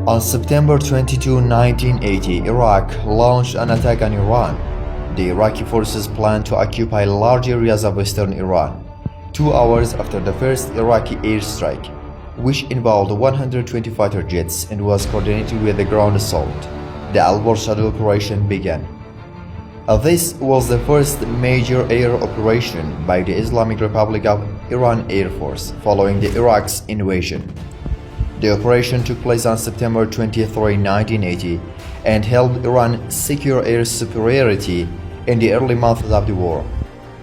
On September 22, 1980, Iraq launched an attack on Iran. The Iraqi forces planned to occupy large areas of western Iran, 2 hours after the first Iraqi airstrike, which involved 120 fighter jets and was coordinated with the ground assault. The Al-Shadow operation began. This was the first major air operation by the Islamic Republic of Iran Air Force following the Iraq's invasion. The operation took place on September 23, 1980 and helped Iran secure air superiority in the early months of the war.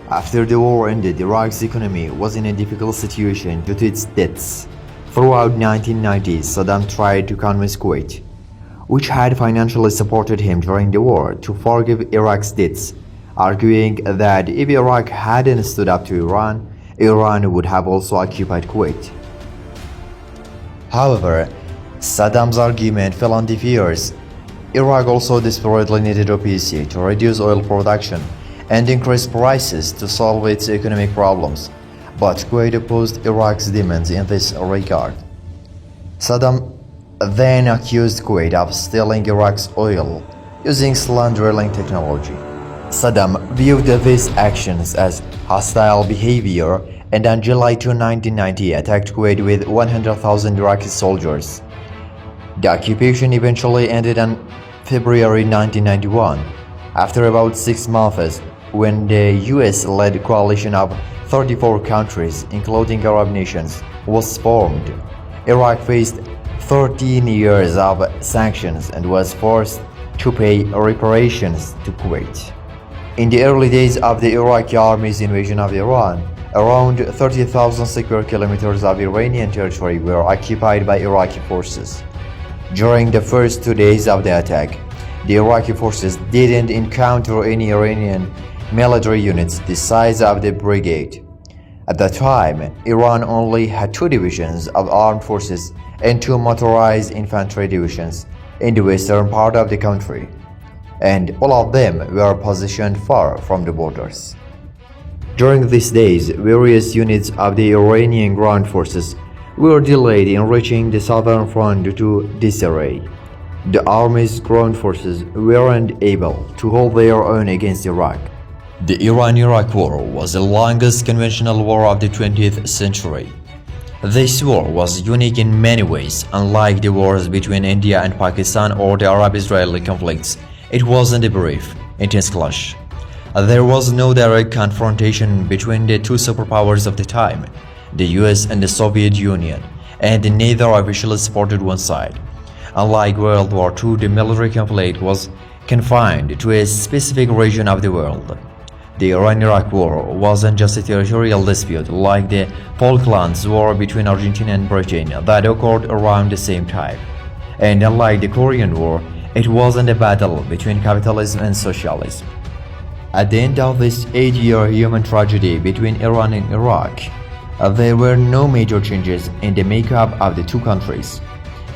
After the war ended, Iraq's economy was in a difficult situation due to its debts. Throughout 1990s, Saddam tried to convince Kuwait, which had financially supported him during the war, to forgive Iraq's debts, arguing that if Iraq hadn't stood up to Iran, Iran would have also occupied Kuwait. However, Saddam's argument fell on deaf ears. Iraq also desperately needed OPEC to reduce oil production and increase prices to solve its economic problems, but Kuwait opposed Iraq's demands in this regard. Saddam then accused Kuwait of stealing Iraq's oil using slant drilling technology. Saddam viewed these actions as hostile behavior and on July 2, 1990 attacked Kuwait with 100,000 Iraqi soldiers. The occupation eventually ended on February 1991, after about 6 months, when the US-led coalition of 34 countries, including Arab nations, was formed. Iraq faced 13 years of sanctions and was forced to pay reparations to Kuwait. In the early days of the Iraqi army's invasion of Iran, around 30,000 square kilometers of Iranian territory were occupied by Iraqi forces. During the first 2 days of the attack, the Iraqi forces didn't encounter any Iranian military units the size of the brigade. At that time, Iran only had 2 divisions of armed forces and 2 motorized infantry divisions in the western part of the country, and all of them were positioned far from the borders. During these days, various units of the Iranian ground forces were delayed in reaching the southern front due to disarray. The army's ground forces weren't able to hold their own against Iraq. The Iran-Iraq War was the longest conventional war of the 20th century. This war was unique in many ways. Unlike the wars between India and Pakistan or the Arab-Israeli conflicts, it wasn't a brief, intense clash. There was no direct confrontation between the 2 superpowers of the time, the US and the Soviet Union, and neither officially supported one side. Unlike World War II, the military conflict was confined to a specific region of the world. The Iran-Iraq War wasn't just a territorial dispute like the Falklands War between Argentina and Britain that occurred around the same time. And unlike the Korean War, it wasn't a battle between capitalism and socialism. At the end of this 8-year human tragedy between Iran and Iraq, there were no major changes in the makeup of the 2 countries.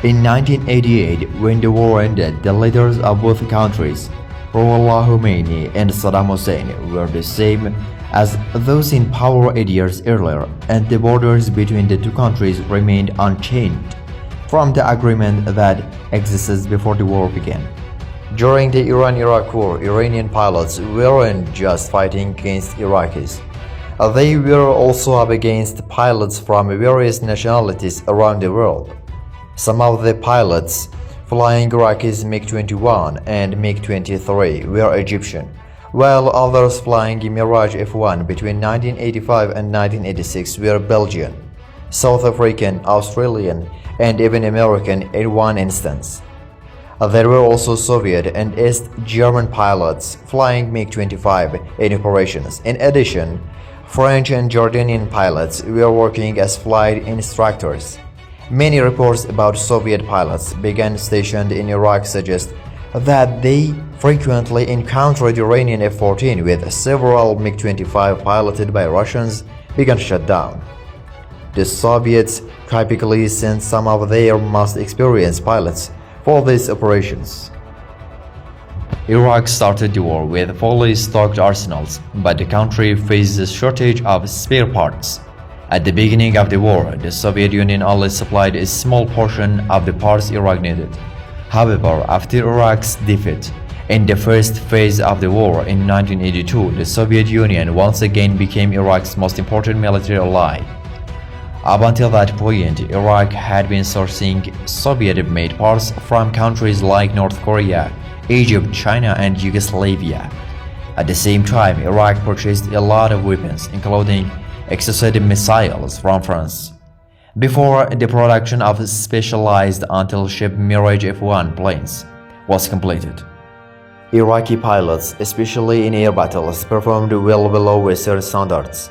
In 1988, when the war ended, the leaders of both countries, Ruhollah Khomeini and Saddam Hussein, were the same as those in power 8 years earlier, and the borders between the 2 countries remained unchanged from the agreement that existed before the war began. During the Iran-Iraq War, Iranian pilots weren't just fighting against Iraqis. They were also up against pilots from various nationalities around the world. Some of the pilots flying Iraqi's MiG-21 and MiG-23 were Egyptian, while others flying Mirage F-1 between 1985 and 1986 were Belgian, South African, Australian, and even American in one instance. There were also Soviet and East German pilots flying MiG-25 in operations. In addition, French and Jordanian pilots were working as flight instructors. Many reports about Soviet pilots began stationed in Iraq suggest that they frequently encountered Iranian F-14 with several MiG-25 piloted by Russians began shut down. The Soviets typically sent some of their most experienced pilots for these operations. Iraq started the war with fully stocked arsenals, but the country faced a shortage of spare parts. At the beginning of the war, the Soviet Union only supplied a small portion of the parts Iraq needed. However, after Iraq's defeat in the first phase of the war in 1982, the Soviet Union once again became Iraq's most important military ally. Up until that point, Iraq had been sourcing Soviet-made parts from countries like North Korea, Egypt, China, and Yugoslavia. At the same time, Iraq purchased a lot of weapons, including exocet missiles from France. Before the production of specialized anti-ship Mirage F-1 planes was completed, Iraqi pilots, especially in air battles, performed well below Western standards.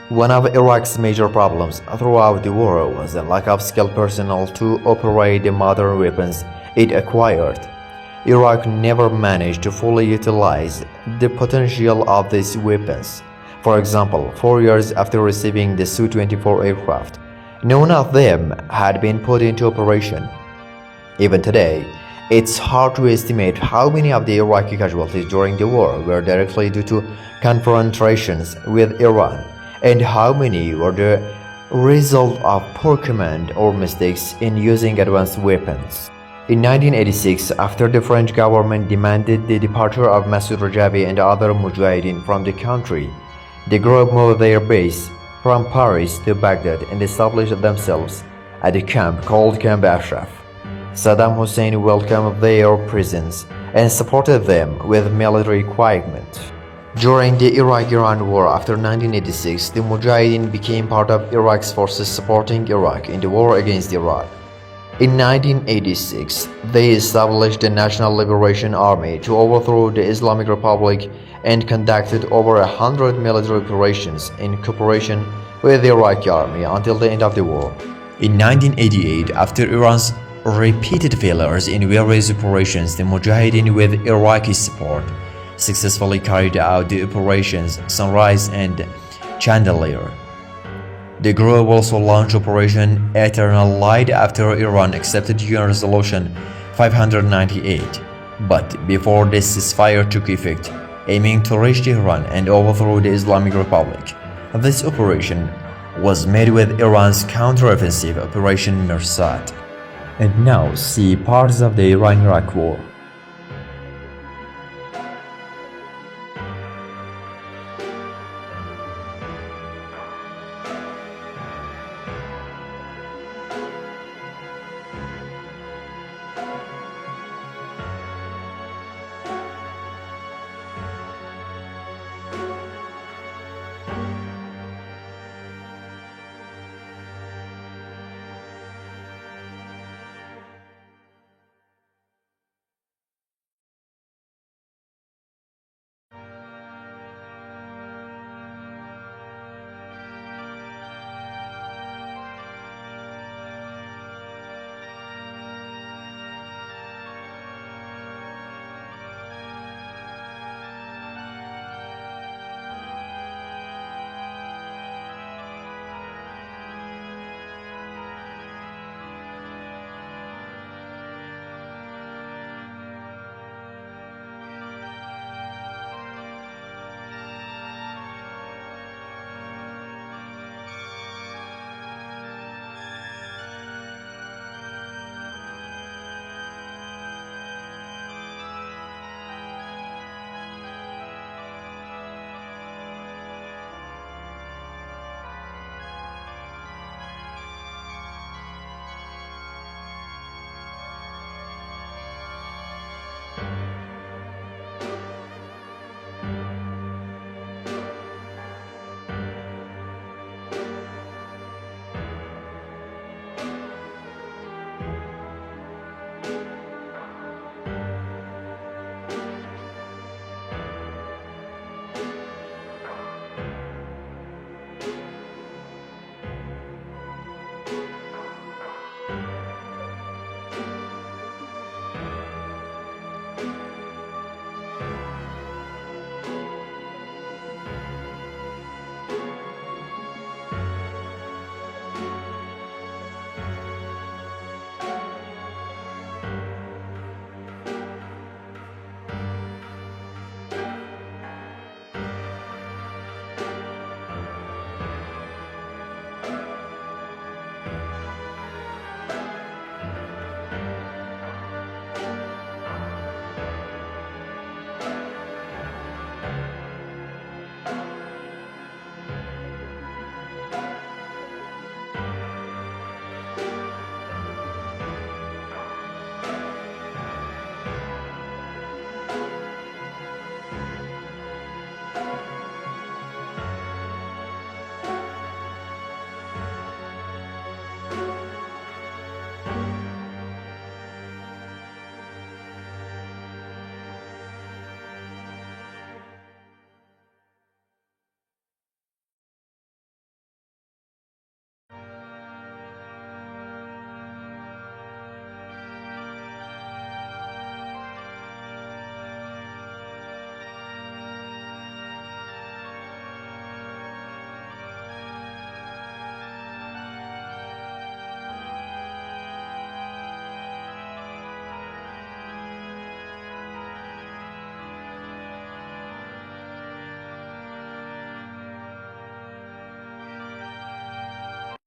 One of Iraq's major problems throughout the war was the lack of skilled personnel to operate the modern weapons it acquired. Iraq never managed to fully utilize the potential of these weapons. For example, 4 years after receiving the Su-24 aircraft, none of them had been put into operation. Even today, it's hard to estimate how many of the Iraqi casualties during the war were directly due to confrontations with Iran, and how many were the result of poor command or mistakes in using advanced weapons. In 1986, after the French government demanded the departure of Masoud Rajavi and other Mujahideen from the country, the group moved their base from Paris to Baghdad and established themselves at a camp called Camp Ashraf. Saddam Hussein welcomed their presence and supported them with military equipment. During the Iraq-Iran War after 1986, the Mujahideen became part of Iraq's forces supporting Iraq in the war against Iran. In 1986, they established the National Liberation Army to overthrow the Islamic Republic and conducted over 100 military operations in cooperation with the Iraqi army until the end of the war. In 1988, after Iran's repeated failures in various operations, the Mujahideen, with Iraqi support, successfully carried out the operations Sunrise and Chandelier. The group also launched Operation Eternal Light after Iran accepted UN Resolution 598, but before this ceasefire took effect, aiming to reach Tehran and overthrow the Islamic Republic. This operation was made with Iran's counteroffensive Operation Mirsad. And now see parts of the Iran-Iraq War.